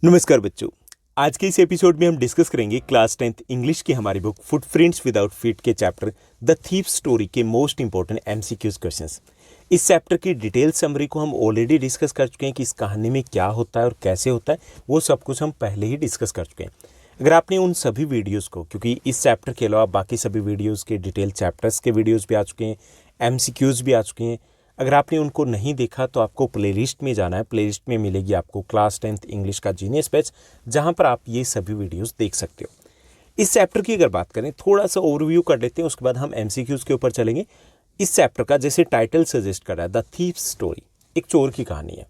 नमस्कार बच्चों। आज के इस एपिसोड में हम डिस्कस करेंगे क्लास 10th इंग्लिश की हमारी बुक फुटप्रिंट्स विदाउट फीट के चैप्टर द थीफ स्टोरी के मोस्ट इंपॉर्टेंट एमसीक्यूज क्वेश्चंस। इस चैप्टर की डिटेल समरी को हम ऑलरेडी डिस्कस कर चुके हैं कि इस कहानी में क्या होता है और कैसे होता है, वो सब कुछ हम पहले ही डिस्कस कर चुके हैं। अगर आपने उन सभी वीडियोज़ को, क्योंकि इस चैप्टर के अलावा बाकी सभी वीडियोज़ के डिटेल चैप्टर्स के वीडियोज़ भी आ चुके हैं, एमसीक्यूज़ भी आ चुके हैं, अगर आपने उनको नहीं देखा तो आपको प्लेलिस्ट में जाना है। प्लेलिस्ट में मिलेगी आपको क्लास 10th इंग्लिश का जीनियस बैच, जहां पर आप ये सभी वीडियोस देख सकते हो। इस चैप्टर की अगर बात करें, थोड़ा सा ओवरव्यू कर लेते हैं, उसके बाद हम एमसीक्यूज के ऊपर चलेंगे। इस चैप्टर का जैसे टाइटल सजेस्ट कर रहा है, द थीफ स्टोरी, एक चोर की कहानी है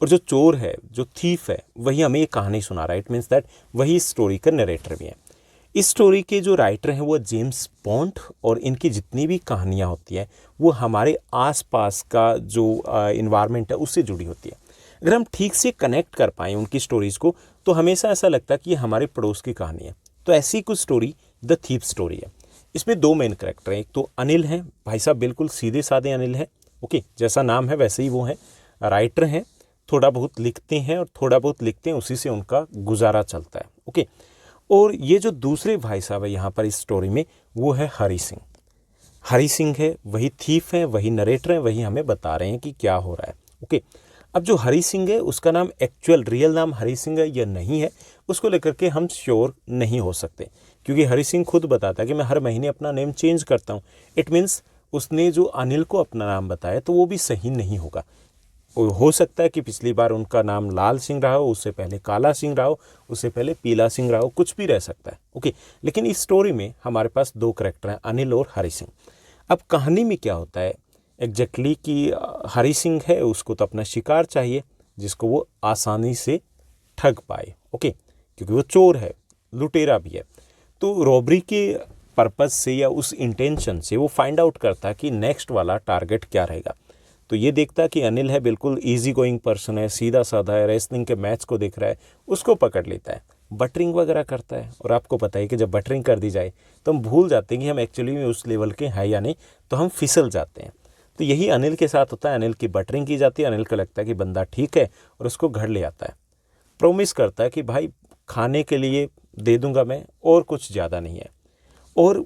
और जो चोर है, जो थीफ है, वही हमें एक कहानी सुना रहा है। इट मीन्स दैट वही इस स्टोरी का नरेटर भी है। इस स्टोरी के जो राइटर हैं वो जेम्स बॉन्ड, और इनकी जितनी भी कहानियाँ होती हैं वो हमारे आसपास का जो इन्वायरमेंट है उससे जुड़ी होती है। अगर हम ठीक से कनेक्ट कर पाएँ उनकी स्टोरीज़ को तो हमेशा ऐसा लगता है कि ये हमारे पड़ोस की कहानी है। तो ऐसी कुछ स्टोरी द थीफ स्टोरी है। इसमें दो मेन करेक्टर हैं। एक तो अनिल हैं, भाई साहब बिल्कुल सीधे साधे अनिल हैं। ओके, जैसा नाम है वैसे ही वो हैं। राइटर हैं, थोड़ा बहुत लिखते हैं और थोड़ा बहुत लिखते हैं, उसी से उनका गुजारा चलता है। ओके, और ये जो दूसरे भाई साहब है यहाँ पर इस स्टोरी में, वो है हरी सिंह। हरी सिंह है, वही थीफ है, वही नरेटर है, वही हमें बता रहे हैं कि क्या हो रहा है। ओके, अब जो हरी सिंह है उसका नाम एक्चुअल रियल नाम हरी सिंह है या नहीं है, उसको लेकर के हम श्योर नहीं हो सकते, क्योंकि हरी सिंह खुद बताता है कि मैं हर महीने अपना नेम चेंज करता हूँ। इट मीन्स उसने जो अनिल को अपना नाम बताया तो वो भी सही नहीं होगा। हो सकता है कि पिछली बार उनका नाम लाल सिंह रहा हो, उससे पहले काला सिंह रहा हो, उससे पहले पीला सिंह रहा हो, कुछ भी रह सकता है। ओके, लेकिन इस स्टोरी में हमारे पास दो करेक्टर हैं, अनिल और हरी सिंह। अब कहानी में क्या होता है एग्जैक्टली कि हरी सिंह है, उसको तो अपना शिकार चाहिए जिसको वो आसानी से ठग पाए। ओके, क्योंकि वो चोर है, लुटेरा भी है। तो रॉबरी के पर्पज़ से या उस इंटेंशन से वो फाइंड आउट करता है कि नेक्स्ट वाला टारगेट क्या रहेगा। तो ये देखता है कि अनिल है, बिल्कुल इजी गोइंग पर्सन है, सीधा साधा है, रेसलिंग के मैच को देख रहा है, उसको पकड़ लेता है। बटरिंग वगैरह करता है, और आपको पता है कि जब बटरिंग कर दी जाए तो हम भूल जाते हैं कि हम एक्चुअली में उस लेवल के हैं या नहीं, तो हम फिसल जाते हैं। तो यही अनिल के साथ होता है। अनिल की बटरिंग की जाती है, अनिल को लगता है कि बंदा ठीक है और उसको घर ले आता है। प्रॉमिस करता है कि भाई खाने के लिए दे दूंगा मैं, और कुछ ज़्यादा नहीं है। और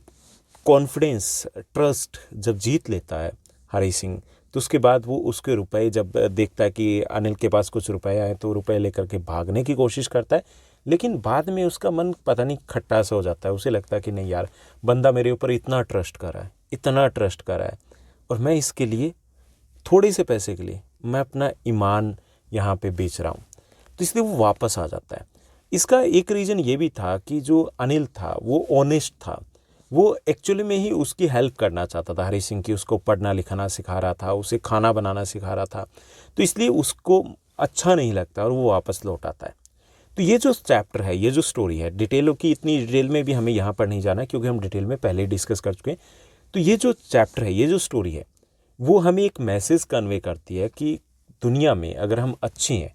कॉन्फिडेंस, ट्रस्ट जब जीत लेता है हरी सिंह, तो उसके बाद वो उसके रुपए जब देखता है कि अनिल के पास कुछ रुपए आए तो रुपए लेकर के भागने की कोशिश करता है। लेकिन बाद में उसका मन पता नहीं खट्टा सा हो जाता है। उसे लगता है कि नहीं यार, बंदा मेरे ऊपर इतना ट्रस्ट कर रहा है, इतना ट्रस्ट कर रहा है, और मैं इसके लिए थोड़े से पैसे के लिए मैं अपना ईमान यहाँ पे बेच रहा हूँ। तो इसलिए वो वापस आ जाता है। इसका एक रीज़न ये भी था कि जो अनिल था वो ऑनेस्ट था। वो एक्चुअली में ही उसकी हेल्प करना चाहता था हरी सिंह की, उसको पढ़ना लिखना सिखा रहा था, उसे खाना बनाना सिखा रहा था। तो इसलिए उसको अच्छा नहीं लगता और वो वापस लौट आता है। तो ये जो चैप्टर है, ये जो स्टोरी है, डिटेलों की इतनी डिटेल में भी हमें यहाँ पर नहीं जाना है, क्योंकि हम डिटेल में पहले ही डिस्कस कर चुके हैं। तो ये जो चैप्टर है, ये जो स्टोरी है, वो हमें एक मैसेज कन्वे करती है कि दुनिया में अगर हम अच्छे हैं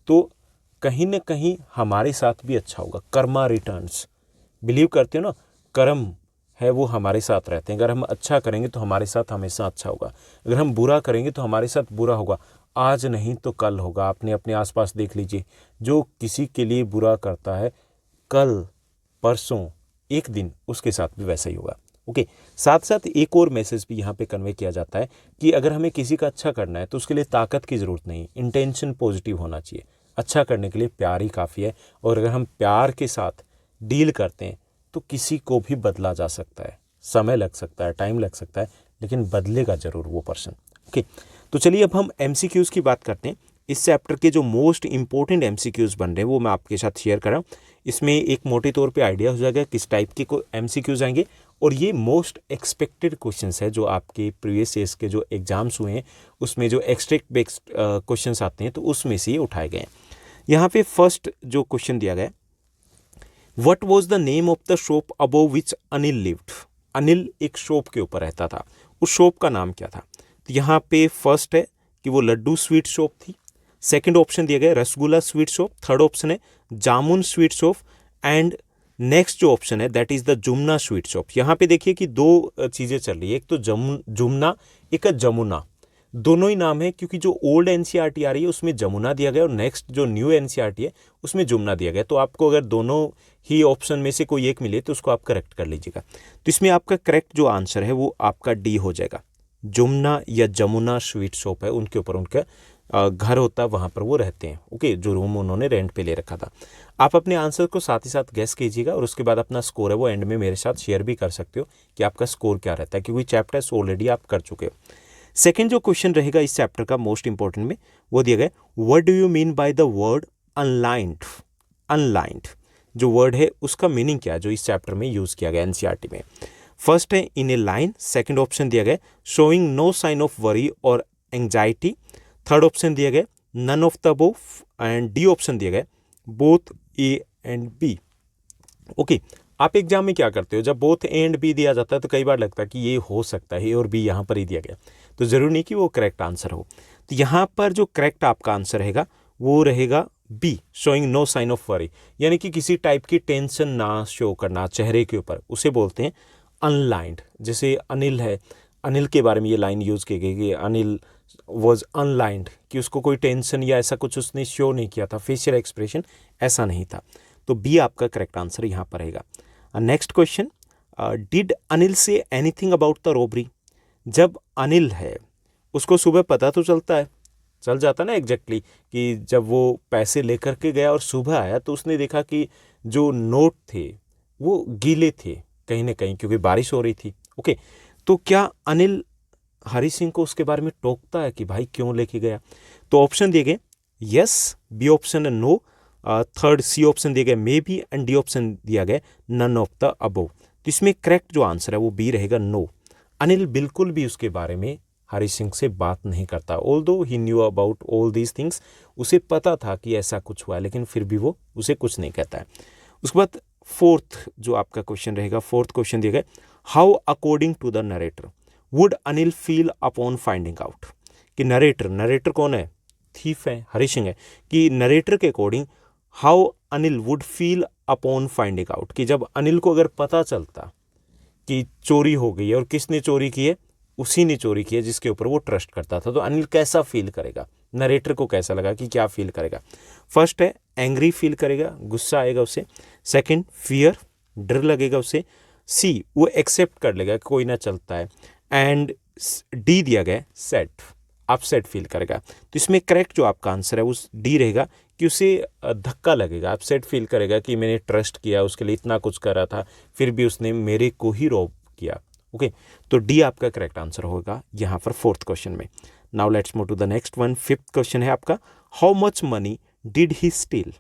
तो कहीं ना कहीं हमारे साथ भी अच्छा होगा। कर्मा रिटर्न्स, बिलीव करते हो ना, कर्म है वो हमारे साथ रहते हैं। अगर हम अच्छा करेंगे तो हमारे साथ हमेशा अच्छा होगा, अगर हम बुरा करेंगे तो हमारे साथ बुरा होगा। आज नहीं तो कल होगा। आपने अपने आसपास देख लीजिए, जो किसी के लिए बुरा करता है, कल परसों एक दिन उसके साथ भी वैसा ही होगा। ओके, साथ साथ एक और मैसेज भी यहाँ पे कन्वे किया जाता है कि अगर हमें किसी का अच्छा करना है तो उसके लिए ताकत की ज़रूरत नहीं, इंटेंशन पॉजिटिव होना चाहिए। अच्छा करने के लिए प्यार ही काफ़ी है, और अगर हम प्यार के साथ डील करते हैं तो किसी को भी बदला जा सकता है। समय लग सकता है, टाइम लग सकता है, लेकिन बदलेगा ज़रूर वो पर्सन। ओके, तो चलिए अब हम एमसीक्यूज़ की बात करते हैं। इस चैप्टर के जो मोस्ट इंपॉर्टेंट एमसीक्यूज़ बन रहे हैं वो मैं आपके साथ शेयर कर रहा हूँ। इसमें एक मोटे तौर पे आइडिया हो जाएगा किस टाइप के एमसीक्यूज़ आएंगे, और ये मोस्ट एक्सपेक्टेड क्वेश्चंस है जो आपके प्रीवियस ईयर्स के जो एग्जाम्स हुए हैं उसमें जो एक्सट्रैक्ट बेस्ड क्वेश्चंस आते हैं तो उसमें से ये उठाए गए हैं। यहाँ पे फर्स्ट जो क्वेश्चन दिया गया है, what was the name of the shop above which Anil lived. Anil एक शॉप के ऊपर रहता था, उस शॉप का नाम क्या था। तो यहाँ पे फर्स्ट है कि वो लड्डू स्वीट शॉप थी। सेकंड ऑप्शन दिया गया है rasgulla sweet shop. Third option है jamun sweet shop. And next जो ऑप्शन है that is the Jumna sweet shop. यहाँ पे देखिए कि दो चीज़ें चल रही है, एक तो जुमना, एक है जमुना। दोनों ही नाम है, क्योंकि जो ओल्ड एनसीईआरटी आ रही है उसमें जमुना दिया गया और नेक्स्ट जो न्यू एनसीईआरटी है उसमें जुमना दिया गया। तो आपको अगर दोनों ही ऑप्शन में से कोई एक मिले तो उसको आप करेक्ट कर लीजिएगा। तो इसमें आपका करेक्ट जो आंसर है वो आपका डी हो जाएगा। जुमना या जमुना स्वीट शॉप है, उनके ऊपर उनका घर होता है, वहाँ पर वो रहते हैं। ओके, जो रूम उन्होंने रेंट पे ले रखा था। आप अपने आंसर को साथ ही साथ गेस कीजिएगा और उसके बाद अपना स्कोर है वो एंड में मेरे साथ शेयर भी कर सकते हो कि आपका स्कोर क्या रहता है, क्योंकि चैप्टर्स ऑलरेडी आप कर चुके हो। सेकेंड जो क्वेश्चन रहेगा इस चैप्टर का मोस्ट इंपॉर्टेंट में, वो दिया गया what do you mean by the word unlined. Unlined जो वर्ड है उसका मीनिंग क्या है जो इस चैप्टर में यूज किया गया एनसीईआरटी में। फर्स्ट है in a line, second option दिया गया showing no sign of worry और एंजाइटी, थर्ड ऑप्शन दिया गया none of the above, and D option दिया गया both A and B. Okay, आप एग्जाम में क्या करते हो, जब बोथ ए एंड बी दिया जाता है तो कई बार लगता है कि ये हो सकता है, ए और बी यहाँ पर ही दिया गया, तो जरूरी नहीं कि वो करेक्ट आंसर हो। तो यहाँ पर जो करेक्ट आपका आंसर रहेगा वो रहेगा B, showing no sign of worry, यानी कि किसी टाइप की टेंशन ना शो करना चेहरे के ऊपर, उसे बोलते हैं अनलाइंड। जैसे अनिल है, अनिल के बारे में ये लाइन यूज की गई कि अनिल वॉज अनलाइंड, कि उसको कोई टेंशन या ऐसा कुछ उसने शो नहीं किया था, फेशियल एक्सप्रेशन ऐसा नहीं था। तो बी आपका करेक्ट आंसर यहाँ पर रहेगा। Next question, did Anil say anything about the robbery. जब अनिल है उसको सुबह पता तो चल जाता ना एग्जैक्टली कि जब वो पैसे लेकर के गया और सुबह आया तो उसने देखा कि जो नोट थे वो गीले थे कहीं ना कहीं, क्योंकि बारिश हो रही थी। ओके, तो क्या अनिल हरी सिंह को उसके बारे में टोकता है कि भाई क्यों लेके गया? तो ऑप्शन दिए गए यस, बी ऑप्शन है नो, थर्ड सी ऑप्शन दिया गया may be, and D option दिया गया नन ऑफ द अबव। तो इसमें करेक्ट जो आंसर है वो बी रहेगा नो। अनिल बिल्कुल भी उसके बारे में हरी सिंह से बात नहीं करता, although he knew about all these things, उसे पता था कि ऐसा कुछ हुआ है, लेकिन फिर भी वो उसे कुछ नहीं कहता है। उसके बाद फोर्थ जो आपका क्वेश्चन रहेगा, फोर्थ क्वेश्चन दिया गया how according to the narrator would Anil feel upon finding out. कि नरेटर कौन है? थीफ है, हरी सिंह है। कि नरेटर के according how Anil would feel upon finding out, कि जब अनिल को अगर पता चलता कि चोरी हो गई है और किसने चोरी की है, उसी ने चोरी की है जिसके ऊपर वो ट्रस्ट करता था, तो अनिल कैसा फील करेगा, नरेटर को कैसा लगा कि क्या फील करेगा? फर्स्ट है एंग्री फील करेगा, गुस्सा आएगा उसे। सेकंड फियर, डर लगेगा उसे। सी वो एक्सेप्ट कर लेगा कोई ना चलता है। एंड डी दिया गया सेट, अपसेट फील करेगा। तो इसमें करेक्ट जो आपका आंसर है उस डी रहेगा कि उसे धक्का लगेगा, अपसेट फील करेगा कि मैंने ट्रस्ट किया, उसके लिए इतना कुछ कर रहा था, फिर भी उसने मेरे को ही रॉब किया। ओके, तो डी आपका करेक्ट आंसर होगा यहाँ पर फोर्थ क्वेश्चन में। Now let's move to the next one. Fifth question है आपका how much money did he steal.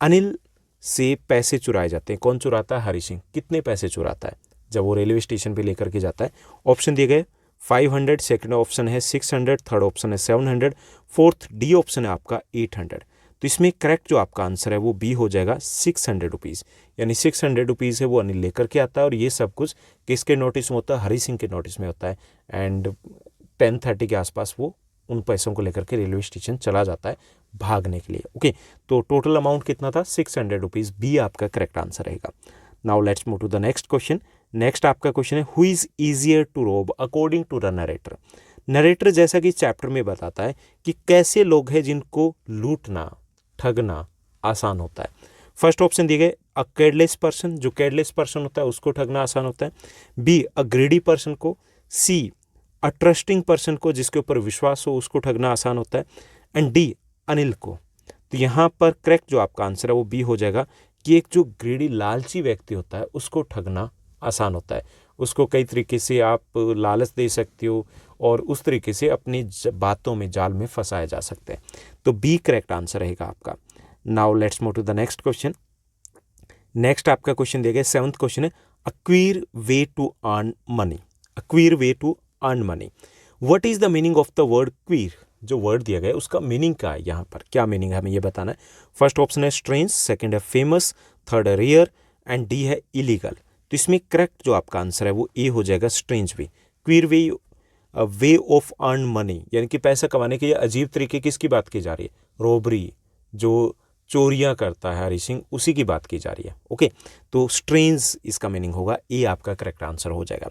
Anil से पैसे चुराए जाते हैं, कौन चुराता है? हरी सिंह। कितने पैसे चुराता है जब वो रेलवे स्टेशन पे लेकर के जाता है? ऑप्शन दिए गए 500, सेकंड ऑप्शन है 600, थर्ड ऑप्शन है 700, फोर्थ डी ऑप्शन है आपका 800। तो इसमें करेक्ट जो आपका आंसर है वो बी हो जाएगा 600 रुपीज़, यानी 600 रुपीज़ है वो अनिल लेकर के आता है। और ये सब कुछ किसके नोटिस में होता है? हरी सिंह के नोटिस में होता है। एंड 10:30 के आसपास वो उन पैसों को लेकर के रेलवे स्टेशन चला जाता है भागने के लिए। ओके, तो टोटल अमाउंट कितना था? 600 रुपीज़। बी आपका करेक्ट आंसर रहेगा। Now let's move to the next question. Next आपका क्वेश्चन है who is easier to rob according to the narrator. Narrator जैसा कि चैप्टर में बताता है कि कैसे लोग हैं जिनको लूटना, ठगना आसान होता है। फर्स्ट ऑप्शन दिए गए अ केयरलेस पर्सन, जो केयरलेस पर्सन होता है उसको ठगना आसान होता है। बी अ ग्रीडी पर्सन को। सी अ ट्रस्टिंग पर्सन को, जिसके ऊपर विश्वास हो उसको ठगना आसान होता है। एंड डी अनिल को। तो यहाँ पर करेक्ट जो आपका आंसर है वो बी हो जाएगा कि एक जो ग्रीडी लालची व्यक्ति होता है उसको ठगना आसान होता है। उसको कई तरीके से आप लालच दे सकते हो और उस तरीके से अपनी बातों में, जाल में फंसाया जा सकता है। तो बी करेक्ट आंसर रहेगा आपका। Now let's move to the next question. Next आपका क्वेश्चन दिया गया सेवंथ क्वेश्चन है a queer way to earn money. A queer way to earn money, what is the meaning of the word queer? जो word दिया गया है उसका meaning क्या है, यहाँ पर क्या मीनिंग है हमें ये बताना है। फर्स्ट ऑप्शन है स्ट्रेंज, सेकंड है फेमस, थर्ड है रेयर, एंड डी है इलीगल। तो इसमें करेक्ट जो आपका आंसर है वो ए हो जाएगा strange way. Queer way, way of earn money, यानी कि पैसा कमाने के लिए अजीब तरीके किसकी बात की जा रही है? रॉबरी, जो चोरियां करता है हरी सिंह, उसी की बात की जा रही है। ओके, तो स्ट्रेंज इसका मीनिंग होगा, ए आपका करेक्ट आंसर हो जाएगा।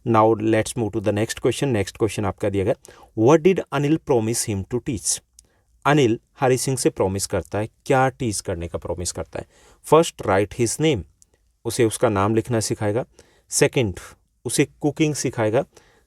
Now let's move to the next question. Next question आपका दिया गया, what did Anil promise him to teach. Anil Hari Singh से प्रॉमिस करता है, क्या टीच करने का प्रॉमिस करता है। फर्स्ट, राइट हिज नेम, उसे उसका नाम लिखना सिखाएगा। सेकंड, उसे कुकिंग सिखाएगा।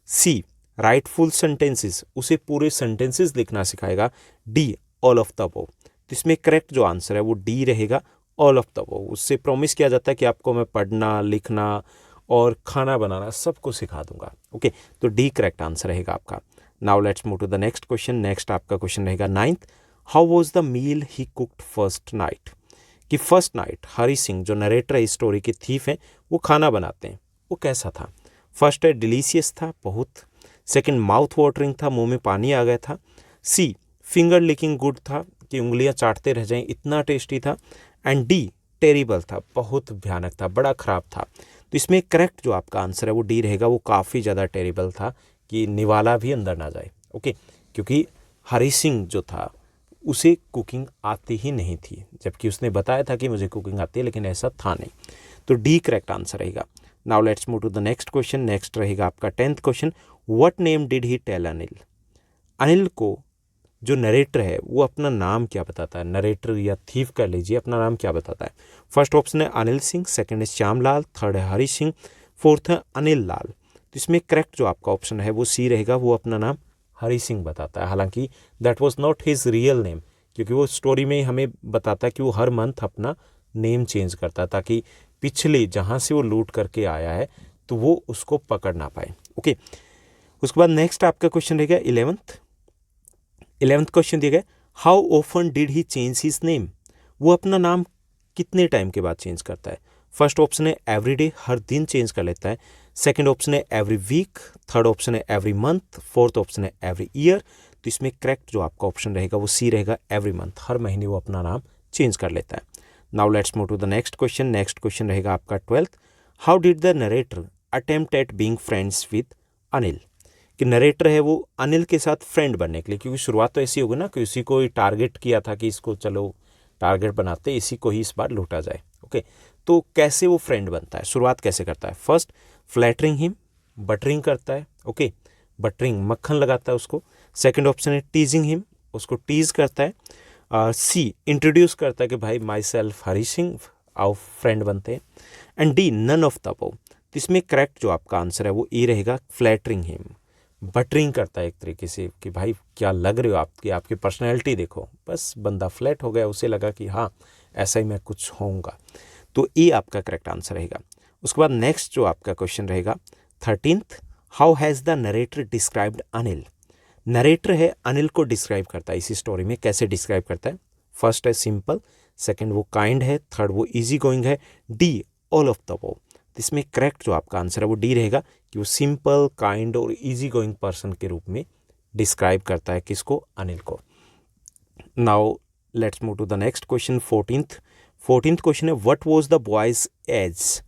सी, राइट फुल सेंटेंसेस, उसे पूरे सेंटेंसेस लिखना सिखाएगा। D, all of the above. तो इसमें करेक्ट जो आंसर है वो डी रहेगा, ऑल ऑफ द अबव। उससे प्रॉमिस किया जाता है कि आपको मैं पढ़ना, लिखना और खाना बनाना सबको सिखा दूंगा। ओके, तो डी करेक्ट आंसर रहेगा आपका। Now let's move to the next question. Next आपका क्वेश्चन रहेगा 9th, how was the meal he cooked first night. कि फर्स्ट नाइट हरी सिंह जो नरेटर है इस स्टोरी के थीफ हैं, वो खाना बनाते हैं, वो कैसा था। फर्स्ट है डिलीशियस था, बहुत। सेकंड, माउथ वाटरिंग था, मुंह में पानी आ गया था। सी, फिंगर लिकिंग गुड था, कि उंगलियां चाटते रह जाएं, इतना टेस्टी था। एंड डी, टेरिबल था, बहुत भयानक था, बड़ा खराब था। तो इसमें करेक्ट जो आपका आंसर है वो डी रहेगा, वो काफ़ी ज़्यादा टेरिबल था कि निवाला भी अंदर ना जाए। ओके, क्योंकि हरी सिंह जो था उसे कुकिंग आती ही नहीं थी, जबकि उसने बताया था कि मुझे कुकिंग आती है, लेकिन ऐसा था नहीं। तो डी करेक्ट आंसर रहेगा। Now let's move to the next question. Next रहेगा आपका 10th question, what name did he tell Anil. Anil को जो नरेटर है वो अपना नाम क्या बताता है, नरेटर या थीफ कर लीजिए, अपना नाम क्या बताता है। फर्स्ट ऑप्शन है अनिल सिंह, सेकंड है श्यामलाल, थर्ड है हरी सिंह, फोर्थ है अनिल लाल। तो इसमें करेक्ट जो आपका ऑप्शन है वो सी रहेगा, वो अपना नाम हरी सिंह बताता है। हालांकि that was not his real name, क्योंकि वो स्टोरी में हमें बताता है कि वो हर मंथ अपना नेम चेंज करता है, ताकि पिछले जहाँ से वो लूट करके आया है तो वो उसको पकड़ ना पाए। ओके, उसके बाद नेक्स्ट आपका क्वेश्चन रहेगा 11th क्वेश्चन दिया गया, how often did he change his name. वो अपना नाम कितने टाइम के बाद चेंज करता है। फर्स्ट ऑप्शन है एवरी डे, हर दिन चेंज कर लेता है। सेकंड ऑप्शन है एवरी वीक, थर्ड ऑप्शन है एवरी मंथ, फोर्थ ऑप्शन है एवरी ईयर। तो इसमें करेक्ट जो आपका ऑप्शन रहेगा वो सी रहेगा, एवरी मंथ, हर महीने वो अपना नाम चेंज कर लेता है। Now let's move to the next question. Next question रहेगा आपका 12th, how did the narrator attempt at being friends with Anil. कि नरेटर है वो अनिल के साथ फ्रेंड बनने के लिए, क्योंकि शुरुआत तो ऐसी होगी ना कि उसी को ही टारगेट किया था कि इसको चलो टारगेट बनाते, इसी को ही इस बार लूटा जाए। ओके, तो कैसे वो फ्रेंड बनता है, शुरुआत कैसे करता है। फर्स्ट, फ्लैटरिंग हिम, बटरिंग करता है। ओके, बटरिंग, मक्खन लगाता है उसको। सेकंड ऑप्शन है टीजिंग हिम, उसको टीज करता है। सी, इंट्रोड्यूस करता है कि भाई माई सेल्फ हरी सिंह, आओ फ्रेंड बनते हैं। And D, none of the above. तो इसमें करेक्ट जो आपका आंसर है वो ए रहेगा, फ्लैटरिंग हिम, बटरिंग करता है एक तरीके से कि भाई क्या लग रहे हो आप, कि आपकी पर्सनैलिटी देखो। बस बंदा फ्लैट हो गया, उसे लगा कि हाँ ऐसा ही मैं कुछ होऊंगा। तो ये आपका करेक्ट आंसर रहेगा। उसके बाद नेक्स्ट जो आपका क्वेश्चन रहेगा 13th, how has the narrator described Anil. Narrator है अनिल को डिस्क्राइब करता है इसी स्टोरी में, कैसे डिस्क्राइब करता है। फर्स्ट है सिंपल, सेकंड वो काइंड है, थर्ड वो इजी गोइंग है, D, all of the above. इसमें करेक्ट जो आपका आंसर है वो डी रहेगा, कि वो सिंपल, काइंड और इजी गोइंग पर्सन के रूप में डिस्क्राइब करता है किसको, अनिल को। Now let's move to the next question 14th question है, what was the boys age.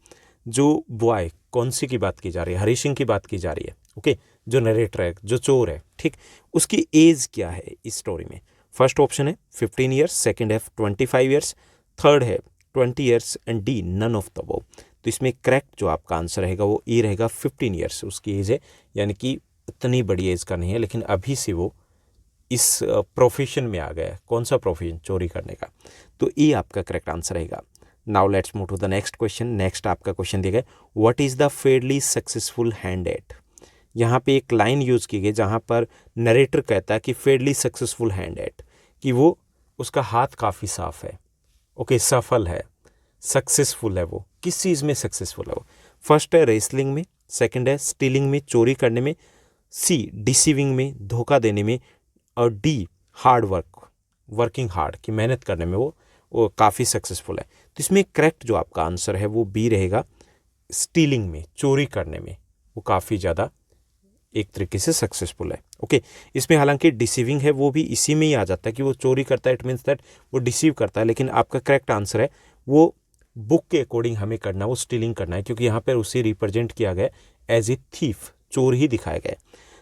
जो बॉय कौन सी की बात की जा रही है, हरी सिंह की बात की जा रही है। ओके, जो नरेटर है, जो चोर है, ठीक, उसकी एज क्या है इस स्टोरी में। फर्स्ट ऑप्शन है 15 ईयर्स, सेकंड है 25 ईयर्स, थर्ड है 20 years and D, none of the above. तो इसमें करेक्ट जो आपका आंसर रहेगा वो ए रहेगा, 15 ईयर्स उसकी एज है, यानी कि इतनी बड़ी एज का नहीं है, लेकिन अभी से वो इस प्रोफेशन में आ गया है। कौन सा प्रोफेशन, चोरी करने का। तो ये आपका करेक्ट आंसर रहेगा। Now let's move to the next question. Next आपका क्वेश्चन दिया गया, what is the fairly successful hand at. यहाँ पे एक लाइन यूज़ की गई जहाँ पर नरेटर कहता है कि फेयरली सक्सेसफुल हैंड एट, कि वो उसका हाथ काफ़ी साफ है। ओके, सफल है, सक्सेसफुल है, वो किस चीज़ में सक्सेसफुल है वो। फर्स्ट है रेसलिंग में, सेकंड है स्टीलिंग में, चोरी करने में, सी, डिसीविंग में, धोखा देने में, और D, hard work, working hard, की मेहनत करने में वो काफ़ी सक्सेसफुल है। तो इसमें करेक्ट जो आपका आंसर है वो बी रहेगा, स्टीलिंग में, चोरी करने में वो काफ़ी ज़्यादा एक तरीके से सक्सेसफुल है। ओके, इसमें हालांकि डिसीविंग है वो भी इसी में ही आ जाता है कि वो चोरी करता है, इट मीन्स दैट वो डिसीव करता है, लेकिन आपका करेक्ट आंसर है वो बुक के अकॉर्डिंग हमें करना, वो स्टीलिंग करना है, क्योंकि यहाँ पर उसे रिप्रेजेंट किया गया एज ए थीफ, चोर ही दिखाया गया।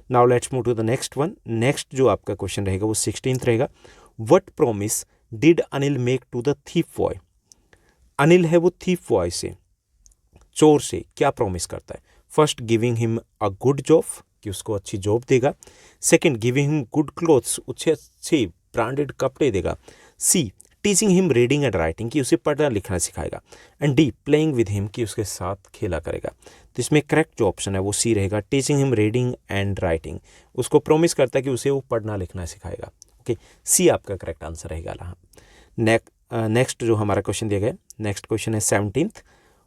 Now let's move to the next one. Next जो आपका क्वेश्चन रहेगा वो 16th रहेगा, what promise did Anil make to the thief boy. Anil है वो थीफ बॉय से, चोर से क्या प्रॉमिस करता है। First, giving him a good job, कि उसको अच्छी जॉब देगा। Second, giving him good clothes, उसे अच्छे ब्रांडेड कपड़े देगा। C, teaching him reading and writing, कि उसे पढ़ना लिखना सिखाएगा। And D, playing with him, कि उसके साथ खेला करेगा। तो इसमें करेक्ट जो ऑप्शन है वो सी रहेगा, teaching him reading and writing, उसको प्रॉमिस करता है कि उसे वो पढ़ना लिखना सिखाएगा। ओके, सी आपका करेक्ट आंसर रहेगा। नेक्स्ट जो हमारा क्वेश्चन दिया गया, नेक्स्ट क्वेश्चन है 17th,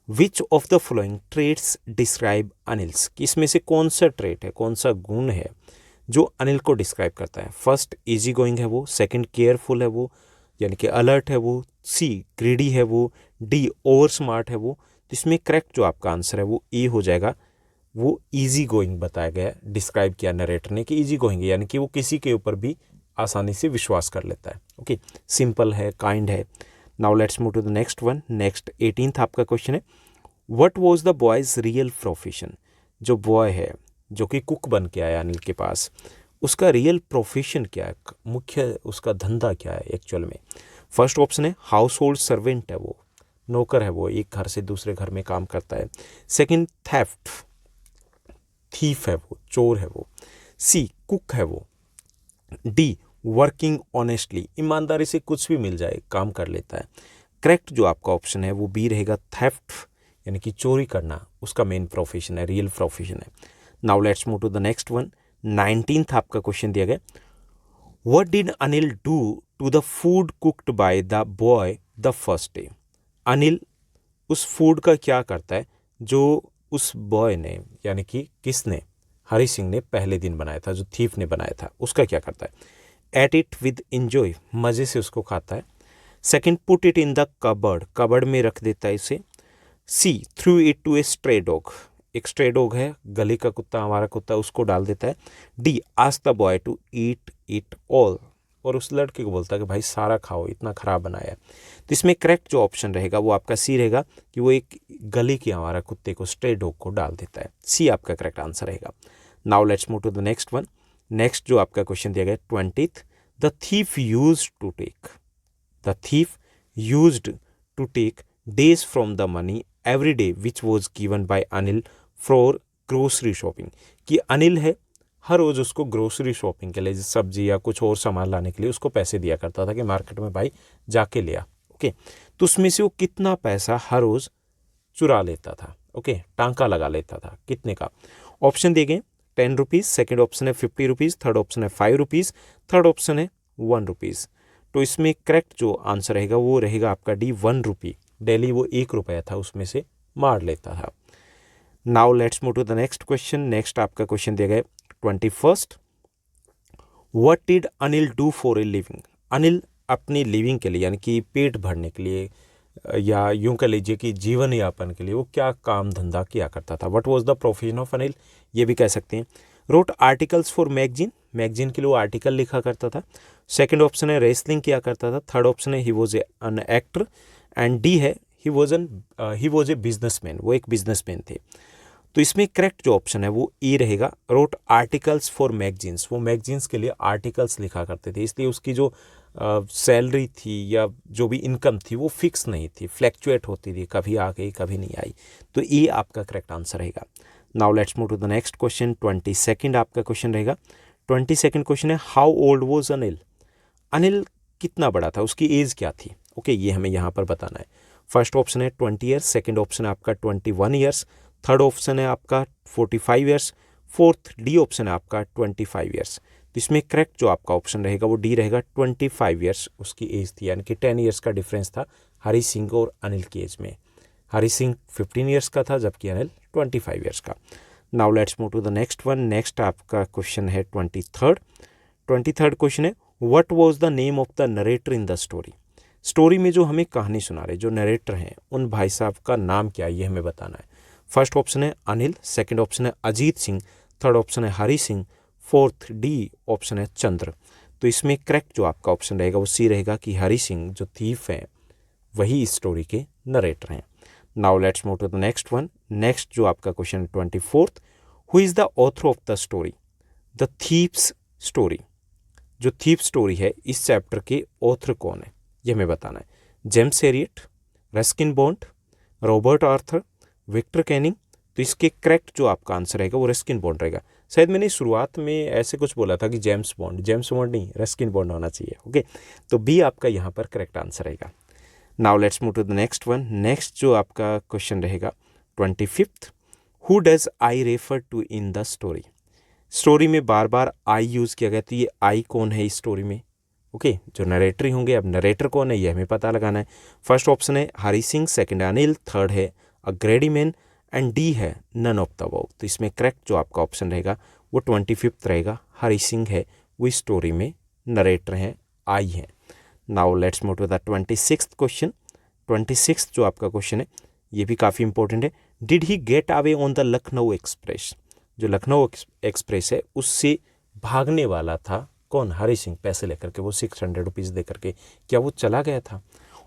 which of the following traits describe Anil's, कि इसमें से कौन सा ट्रेट है, कौन सा गुण है जो अनिल को डिस्क्राइब करता है। फर्स्ट, इजी गोइंग है वो। सेकंड, केयरफुल है वो, यानी कि अलर्ट है वो। सी, ग्रीडी है वो। डी, ओवर स्मार्ट है वो। तो इसमें करेक्ट जो आपका आंसर है वो ए हो जाएगा। वो इजी गोइंग बताया गया, डिस्क्राइब किया नरेटर ने कि इजी गोइंग है, यानी कि वो किसी के ऊपर भी आसानी से विश्वास कर लेता है। ओके, सिंपल है, काइंड है। Now let's move to the next one. Next 18th आपका क्वेश्चन है, what was the boy's real profession, जो बॉय है जो कि कुक बन के आया अनिल के पास, उसका रियल प्रोफेशन क्या है, मुख्य उसका धंधा क्या है एक्चुअल में। फर्स्ट ऑप्शन है हाउस होल्ड सर्वेंट है वो, नौकर है वो, एक घर से दूसरे घर में काम करता है। सेकंड, थेफ्ट, थीफ है वो, चोर है वो। सी, कुक है वो। डी, वर्किंग ऑनेस्टली, ईमानदारी से कुछ भी मिल जाए काम कर लेता है। करेक्ट जो आपका ऑप्शन है वो बी रहेगा, थेफ्ट, यानी कि चोरी करना उसका मेन प्रोफेशन है, रियल प्रोफेशन है। Now let's move to the next one. 19th आपका क्वेश्चन दिया गया, what did Anil do to the food cooked by the boy the first day. Anil उस फूड का क्या करता है जो उस बॉय ने, यानी कि किसने, हरी सिंह ने पहले दिन बनाया था, जो थीफ ने बनाया था, उसका क्या करता है। एट इट विद इंजॉय, मज़े से उसको खाता है। Second, put it in the cupboard, cupboard में रख देता है इसे। C, through it to a stray dog, एक स्ट्रे डॉग है, गली का कुत्ता, हमारा कुत्ता, उसको डाल देता है। D, ask the boy to eat it all, और उस लड़के को बोलता है कि भाई सारा खाओ, इतना खराब बनाया है। तो इसमें करेक्ट जो ऑप्शन रहेगा वो आपका सी रहेगा, कि वो एक गली के हमारा कुत्ते को, स्ट्रे डॉग को डाल देता है। सी आपका करेक्ट आंसर रहेगा। Now let's move to the next one. Next जो आपका क्वेश्चन दिया गया 20th, the thief used to take, the thief used to take days from the money every day which was given by Anil for grocery shopping, कि अनिल है हर रोज़ उसको grocery shopping के लिए, सब्जी या कुछ और सामान लाने के लिए उसको पैसे दिया करता था कि मार्केट में भाई जाके लिया। ओके, तो उसमें से वो कितना पैसा हर रोज़ चुरा लेता था। ओके, टांका लगा लेता था, कितने का। ऑप्शन दिए गए 10 रुपीज़, सेकेंड ऑप्शन है 50 रुपीज़, थर्ड ऑप्शन है 5 रुपीज़, थर्ड ऑप्शन है 1 रुपीज़। तो इसमें करेक्ट जो आंसर रहेगा वो रहेगा आपका डी, 1 रुपी। डेली वो 1 रुपया था उसमें से मार लेता था। Now let's move to the next question. Next आपका क्वेश्चन दिया गया 21st, what did Anil do for a living. Anil अपनी लिविंग के लिए, यानी कि पेट भरने के लिए, या यूं कह लीजिए कि जीवन यापन के लिए वो क्या काम धंधा किया करता था। What was the profession of Anil, ये भी कह सकते हैं। Wrote articles for magazine, magazine के लिए वो आर्टिकल लिखा करता था। सेकंड ऑप्शन है रेसलिंग किया करता था। थर्ड ऑप्शन है he was an actor. And D है ही वॉज ए बिजनेसमैन, वो एक बिजनेसमैन थे। तो इसमें करेक्ट जो ऑप्शन है वो ए रहेगा, रोट आर्टिकल्स फॉर मैगजीन्स, वो मैगजीन्स के लिए आर्टिकल्स लिखा करते थे, इसलिए उसकी जो सैलरी थी या जो भी इनकम थी वो फिक्स नहीं थी, फ्लैक्चुएट होती थी, कभी आ गई कभी नहीं आई। तो ए आपका करेक्ट आंसर रहेगा। Now let's move to the next question. 22nd आपका क्वेश्चन रहेगा। 22nd क्वेश्चन है, how old was Anil. Anil कितना बड़ा था, उसकी एज क्या थी। ओके, ये हमें यहाँ पर बताना है। फर्स्ट ऑप्शन है 20 ईयर्स, सेकेंड ऑप्शन है आपका 21 ईयर्स, थर्ड ऑप्शन है आपका 45 ईयर्स, फोर्थ डी ऑप्शन है आपका 25 ईयर्स। तो इसमें करेक्ट जो आपका ऑप्शन रहेगा वो डी रहेगा, 25 ईयर्स उसकी एज थी, यानी कि 10 ईयर्स का डिफरेंस था हरी सिंह और अनिल की एज में। हरी सिंह 15 ईयर्स का था जबकि अनिल 25 ईयर्स का। Now let's move to the next one. Next आपका क्वेश्चन है 23rd क्वेश्चन है, what was the name of the narrator in the story. Story में जो हमें कहानी सुना रहे जो नरेटर हैं उन भाई साहब का नाम क्या है, ये हमें बताना है। फर्स्ट ऑप्शन है अनिल, सेकंड ऑप्शन है अजीत सिंह, थर्ड ऑप्शन है Hari Singh, fourth D option है चंद्र। तो इसमें करेक्ट जो आपका ऑप्शन रहेगा वो सी रहेगा कि हरी सिंह जो थीफ हैं वही इस स्टोरी के नरेटर हैं। Now let's move to the next one. Next जो आपका क्वेश्चन है 24th, who is the author of the story, the thief's story. जो थीप स्टोरी है इस चैप्टर के ऑथर कौन है, ये हमें बताना है। James Herriot, Ruskin Bond, Robert Arthur, Victor Canning, तो इसके करेक्ट जो आपका आंसर रहेगा वो रस्किन बॉन्ड रहेगा। शायद मैंने शुरुआत में ऐसे कुछ बोला था कि जेम्स बॉन्ड नहीं, रस्किन बॉन्ड होना चाहिए। ओके, तो बी आपका यहाँ पर करेक्ट आंसर रहेगा। Now let's move to the next one. Next जो आपका क्वेश्चन रहेगा 25th, who does I refer to in the story. Story में बार बार आई यूज़ किया गया, तो ये आई कौन है इस स्टोरी में? ओके, जो नरेटर होंगे। अब नरेटर कौन है ये हमें पता लगाना है। फर्स्ट ऑप्शन है हरी सिंह, सेकंड है अनिल, थर्ड है अ ग्रेडी मैन एंड डी है नन ऑफ द अबव। तो इसमें करेक्ट जो आपका ऑप्शन रहेगा वो 25th रहेगा, हरी सिंह है, वो इस स्टोरी में नरेटर हैं, आई हैं। Now let's move to the 26th question. 26th जो आपका क्वेश्चन है ये भी काफ़ी इंपॉर्टेंट है। Did he get away on the Lucknow express. जो लखनऊ एक्सप्रेस है उससे भागने वाला था कौन? हरी सिंह, पैसे लेकर के, वो 600 रुपीज़ दे करके। क्या वो चला गया था?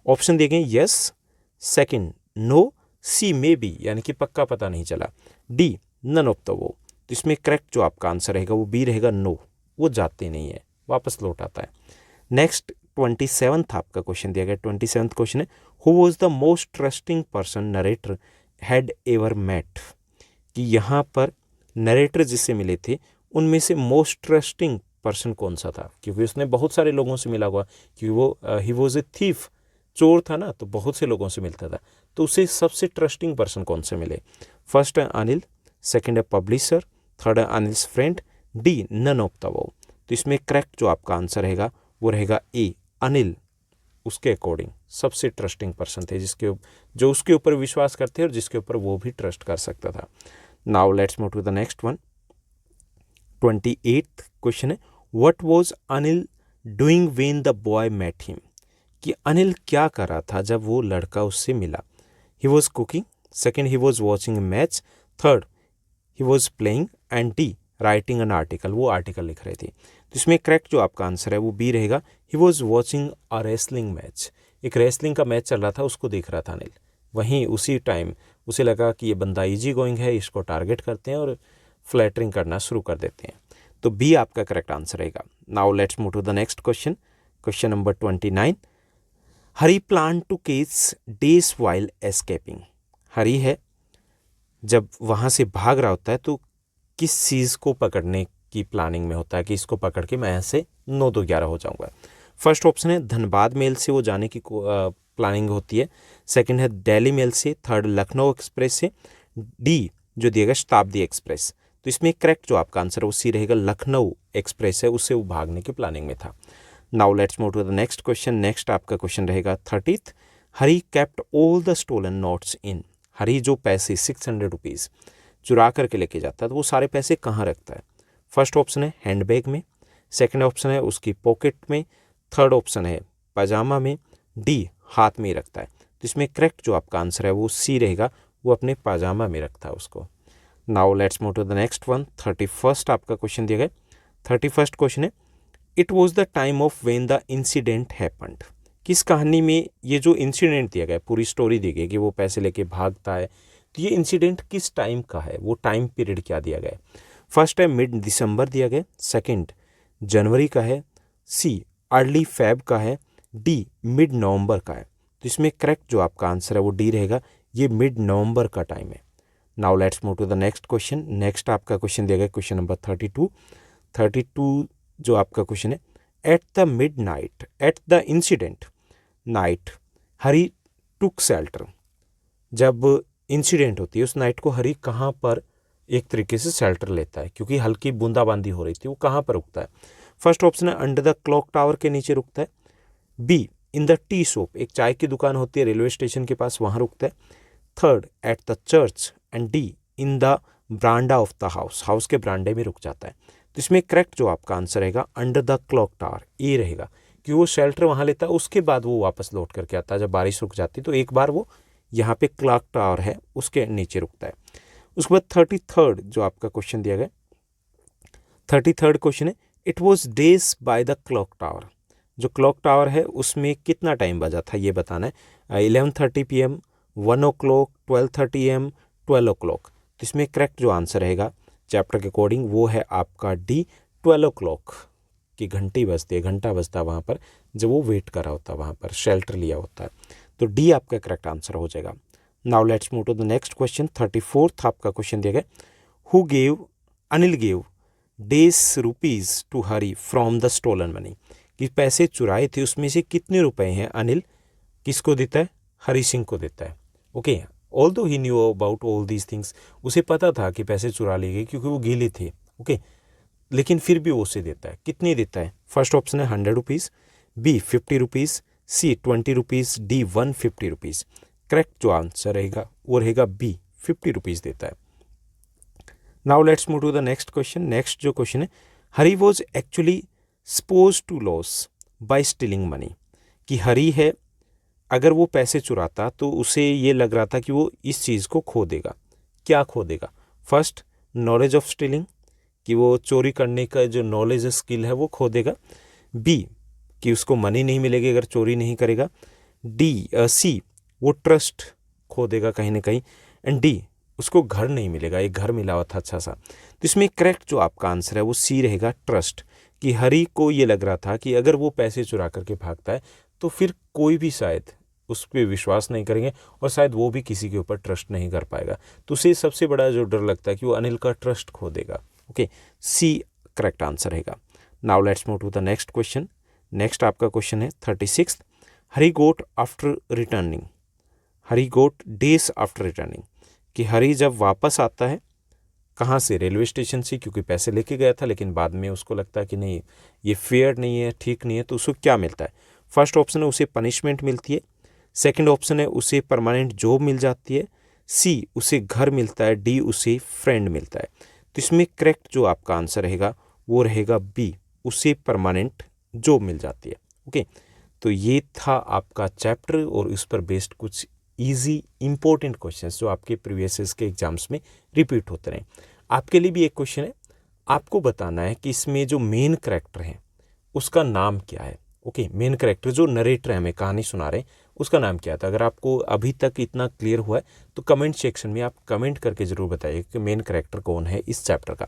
ऑप्शन दिए गए yes, second no, C may be यानी कि पक्का पता नहीं चला, डी नन ऑफ द वो। तो इसमें करेक्ट जो आपका आंसर रहेगा वो बी रहेगा, नो, वो जाते नहीं है, वापस लौट आता है। नेक्स्ट 27th आपका क्वेश्चन दिया गया। 27th क्वेश्चन है who was the most trusting person narrator had ever met. कि यहाँ पर नरेटर जिससे मिले थे उनमें से मोस्ट ट्रस्टिंग पर्सन कौन सा था? क्योंकि उसने बहुत सारे लोगों से मिला हुआ, क्योंकि वो ही वॉज ए थीफ, चोर था ना, तो बहुत से लोगों से मिलता था। तो उसे सबसे ट्रस्टिंग पर्सन कौन से मिले? फर्स्ट है अनिल, सेकंड है पब्लिशर, थर्ड है Anil's friend, D none of the above. तो इसमें करेक्ट जो आपका आंसर रहेगा वो रहेगा ए, अनिल उसके अकॉर्डिंग सबसे ट्रस्टिंग पर्सन थे, जो उसके ऊपर विश्वास करते और जिसके ऊपर वो भी ट्रस्ट कर सकता था। Now let's move to the next one. 28th question है what was Anil doing when the boy met him. कि अनिल क्या कर रहा था जब वो लड़का उससे मिला? He was cooking, second he was watching match, third he was playing and D writing an article, वो आर्टिकल लिख रहे थे। तो इसमें करेक्ट जो आपका आंसर है वो बी रहेगा, he was watching a wrestling match. एक रेसलिंग का मैच चल रहा था, उसको देख रहा था अनिल। वहीं उसी टाइम उसे लगा कि ये बंदा इजी गोइंग है, इसको टारगेट करते हैं और फ्लैटरिंग करना शुरू कर देते हैं। तो बी आपका करेक्ट आंसर रहेगा। Now let's move to the next question. Question number 29, Hari plan to catch days while escaping. Hari है जब वहाँ से भाग रहा होता है तो किस चीज़ को पकड़ने की प्लानिंग में होता है कि इसको पकड़ के मैं यहाँ से 9-2-11 हो जाऊँगा। फर्स्ट ऑप्शन है धनबाद मेल से वो जाने की प्लानिंग होती है, सेकंड है दिल्ली मेल से, थर्ड लखनऊ एक्सप्रेस से, डी जो दिएगा शताब्दी एक्सप्रेस। तो इसमें करेक्ट जो आपका आंसर है वो सी रहेगा, लखनऊ एक्सप्रेस है, उससे वो भागने की प्लानिंग में था। Now let's move to the next question. Next आपका क्वेश्चन रहेगा 30th, Hari kept all the stolen notes in. Hari जो पैसे 600 रुपीज़ चुरा करके लेके जाता है तो वो सारे पैसे कहाँ रखता है? फर्स्ट ऑप्शन है हैंडबैग में, सेकंड ऑप्शन है उसकी पॉकेट में, थर्ड ऑप्शन है पजामा में, डी हाथ में ही रखता है। तो इसमें करेक्ट जो आपका आंसर है वो सी रहेगा, वो अपने पजामा में रखता है उसको। Now let's move to the next one. 31st आपका क्वेश्चन दिया गया। 31st क्वेश्चन है it was the time of when the incident happened. किस कहानी में ये जो इंसिडेंट दिया गया, पूरी स्टोरी दी गई कि वो पैसे लेके भागता है, तो ये इंसिडेंट किस टाइम का है, वो टाइम पीरियड क्या दिया गया है? फर्स्ट है मिड दिसंबर दिया गया, सेकंड जनवरी का है, सी अर्ली फेब का है, डी मिड नवंबर का है। तो इसमें करेक्ट जो आपका आंसर है वो डी रहेगा, ये मिड नवंबर का टाइम है। Now let's move to the next question. Next आपका क्वेश्चन दिया गया क्वेश्चन नंबर 32 जो आपका क्वेश्चन है at the midnight at the incident night Hari took shelter. जब इंसिडेंट होती है उस नाइट को हरी कहाँ पर एक तरीके से शेल्टर लेता है, क्योंकि हल्की बूंदाबांदी हो रही थी, वो कहाँ पर रुकता है? फर्स्ट ऑप्शन है अंडर द क्लॉक टावर के नीचे रुकता है, be in the tea shop, एक चाय की दुकान होती है रेलवे स्टेशन के पास, वहाँ रुकता है, third at the church and D in the ब्रांडा of the house, house के ब्रांडे में रुक जाता है। तो इसमें करेक्ट जो आपका आंसर रहेगा अंडर द क्लॉक टावर, ए रहेगा, कि वो शेल्टर वहाँ लेता है, उसके बाद वो वापस लौट करके आता है। जब बारिश रुक जाती है तो एक बार वो यहाँ पे क्लॉक टावर है उसके नीचे रुकता है। उसके बाद 33rd जो आपका क्वेश्चन दिया गया, 33rd क्वेश्चन है it was days by the clock tower. जो क्लॉक टावर है उसमें कितना टाइम बजा था ये बताना है, 11:30 PM, 1 o'clock, 12:30 AM, 12 o'clock। तो इसमें करेक्ट जो आंसर रहेगा चैप्टर के अकॉर्डिंग वो है आपका डी 12 o'clock की घंटी बजती है, घंटा बजता है वहाँ पर जब वो वेट कर रहा होता है, वहाँ पर शेल्टर लिया होता है। तो डी आपका करेक्ट आंसर हो जाएगा। Now let's move to the next question. 34th आपका क्वेश्चन दिया गया, Anil gave ₹10 to Hari from the stolen money, कि पैसे चुराए थे उसमें से कितने रुपए हैं अनिल किसको देता है, हरी सिंह को देता है। Okay, although he knew about all these things, उसे पता था कि पैसे चुरा लिए गए क्योंकि वो गीले थे। ओके, लेकिन फिर भी वो उसे देता है। कितने देता है? फर्स्ट ऑप्शन है ₹100, बी ₹50, सी ₹20, डी ₹150। करेक्ट जो आंसर रहेगा वो रहेगा बी, ₹50 देता है। Now let's move to the next question. Next जो क्वेश्चन है, Hari was actually suppose to loss by stealing money, कि हरी है अगर वो पैसे चुराता तो उसे ये लग रहा था कि वो इस चीज़ को खो देगा। क्या खो देगा? फर्स्ट, नॉलेज ऑफ स्टीलिंग, कि वो चोरी करने का जो नॉलेज स्किल है वो खो देगा। बी, कि उसको मनी नहीं मिलेगी अगर चोरी नहीं करेगा। सी, वो ट्रस्ट खो देगा कहीं ना कहीं। एंड डी, उसको घर नहीं मिलेगा, एक घर मिला हुआ था अच्छा सा। तो इसमें करेक्ट जो आपका आंसर है वो सी रहेगा, ट्रस्ट, कि हरी को ये लग रहा था कि अगर वो पैसे चुरा करके भागता है तो फिर कोई भी शायद उस पर विश्वास नहीं करेंगे और शायद वो भी किसी के ऊपर ट्रस्ट नहीं कर पाएगा। तो उसे सबसे बड़ा जो डर लगता है कि वो अनिल का ट्रस्ट खो देगा। ओके, सी करेक्ट आंसर रहेगा। Now let's move to the next question. Next आपका क्वेश्चन है 36th, Hari got after returning, Hari got days after returning, कि हरी जब वापस आता है कहाँ से? रेलवे स्टेशन से, क्योंकि पैसे लेके गया था लेकिन बाद में उसको लगता है कि नहीं ये फेयर नहीं है, ठीक नहीं है, तो उसको क्या मिलता है? फर्स्ट ऑप्शन है उसे पनिशमेंट मिलती है, सेकंड ऑप्शन है उसे परमानेंट जॉब मिल जाती है, सी उसे घर मिलता है, डी उसे फ्रेंड मिलता है। तो इसमें करेक्ट जो आपका आंसर रहेगा वो रहेगा बी, उसे परमानेंट जॉब मिल जाती है। ओके, तो ये था आपका चैप्टर और उस पर बेस्ड कुछ इजी इंपॉर्टेंट क्वेश्चंस जो आपके प्रीवियस के एग्जाम्स में रिपीट होते रहे। आपके लिए भी एक क्वेश्चन है, आपको बताना है कि इसमें जो मेन कैरेक्टर है उसका नाम क्या है। ओके, मेन कैरेक्टर जो नरेटर है, हमें कहानी सुना रहे हैं, उसका नाम क्या था? अगर आपको अभी तक इतना क्लियर हुआ है तो कमेंट सेक्शन में आप कमेंट करके ज़रूर बताइए कि मेन कैरेक्टर कौन है इस चैप्टर का।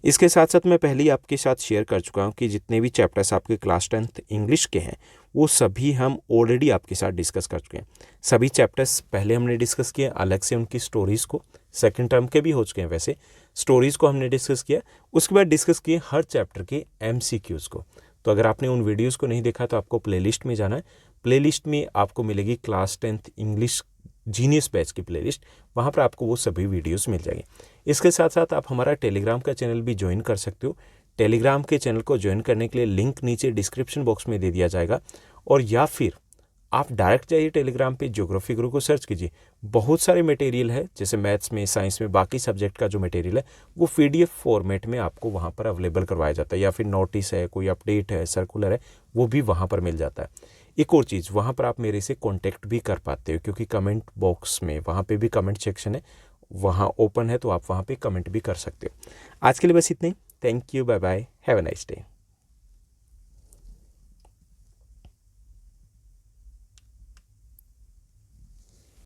इसके साथ साथ मैं पहले ही आपके साथ शेयर कर चुका हूँ कि जितने भी चैप्टर्स आपके क्लास 10th इंग्लिश के हैं वो सभी हम ऑलरेडी आपके साथ डिस्कस कर चुके हैं। सभी चैप्टर्स पहले हमने डिस्कस किए, अलग से उनकी स्टोरीज़ को, सेकंड टर्म के भी हो चुके हैं वैसे, स्टोरीज़ को हमने डिस्कस किया। उसके बाद डिस्कस किए हर चैप्टर के MCQs को। तो अगर आपने उन वीडियोज़ को नहीं देखा तो आपको प्लेलिस्ट में जाना है। प्लेलिस्ट में आपको मिलेगी class 10th English genius batch की प्लेलिस्ट, वहाँ पर आपको वो सभी वीडियोस मिल जाएंगे। इसके साथ साथ आप हमारा टेलीग्राम का चैनल भी ज्वाइन कर सकते हो। टेलीग्राम के चैनल को ज्वाइन करने के लिए लिंक नीचे डिस्क्रिप्शन बॉक्स में दे दिया जाएगा, और या फिर आप डायरेक्ट जाइए टेलीग्राम पे, ज्योग्राफी गुरु को सर्च कीजिए। बहुत सारे मटेरियल है, जैसे मैथ्स में, साइंस में, बाकी सब्जेक्ट का जो मटेरियल है वो PDF फॉर्मेट में आपको वहाँ पर अवेलेबल करवाया जाता है, या फिर नोटिस है, कोई अपडेट है, सर्कुलर है, वो भी वहाँ पर मिल जाता है। एक और चीज़, वहाँ पर आप मेरे से कॉन्टेक्ट भी कर पाते हो, क्योंकि कमेंट बॉक्स में वहाँ पे भी कमेंट सेक्शन है, वहाँ ओपन है, तो आप वहाँ पे कमेंट भी कर सकते हो। आज के लिए बस इतना ही। Thank you, bye bye, have a nice day.